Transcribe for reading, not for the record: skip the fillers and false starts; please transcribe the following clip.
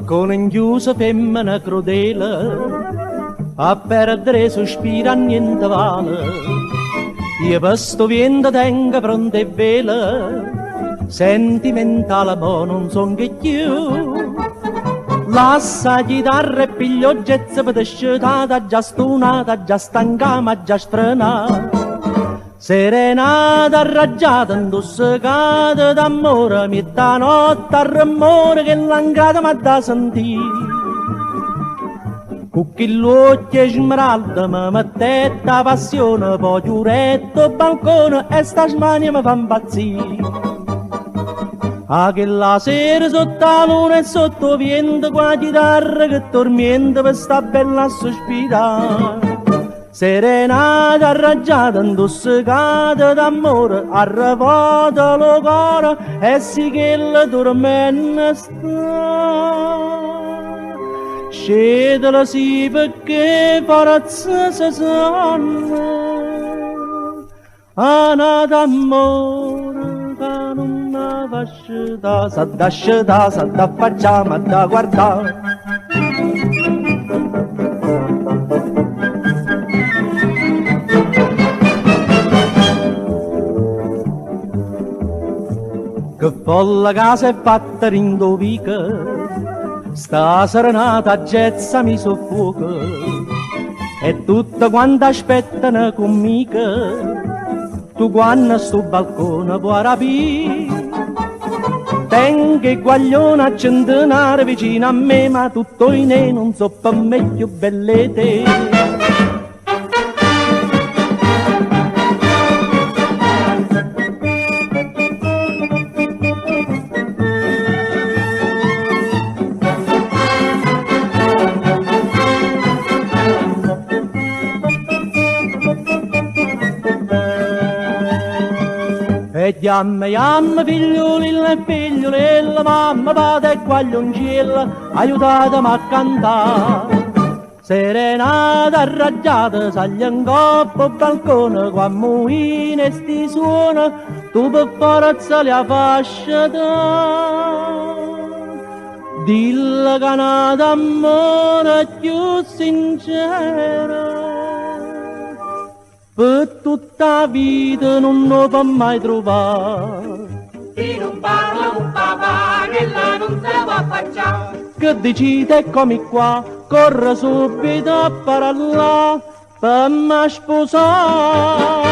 con inchiusa femmina crudele, a perdere sospira niente vale. Io per sto vento tengo pronto e vela, sentimentale ma non son che più. Lassa la chitarra e piglio jazz per sciutata, già stunata, già stanca ma già strenata. Serenata arraggiata, intossicata d'amore, mezzanotte al rumore che l'angrata m'ha da sentire. Con quell'occhio smeralda mi mettetta passione, poi giuretto balcone e sta smania mi fa impazzire. A che la sera sotto la luna e sotto vento con la chitarra che tormenta per sta bella sospirare. Serenata arraggiata, intossicata d'amore, arrabata lo cuore e sì che la tormenta sta. Scedela sì perché forza si sanno, ana d'amore che non va asciuta, sa da asciuta, sa da facciamo, ma da guardare. Che folla casa è fatta rindovica, sta serenata gezza mi soffoca, e tutte quante aspettano conmica, tu quando sto balcone puoi rapire. Tengo il guaglione a centenare vicino a me, ma tutto in e non so per me più belle te. E chiamma figliolilla e figliolella, mamma, padre e guaglioncella, aiutatemi a cantare. Serenata arraggiata, saglia in coppa al balcone, quando muine sti suona, tu per forza la fascia da. Dilla che una d'amore più sincera, per tutta la vita non lo può mai trovare. Chi non parla un papà che là non se va a facciare. Che decide eccomi qua, corre subito a parlare per me sposare.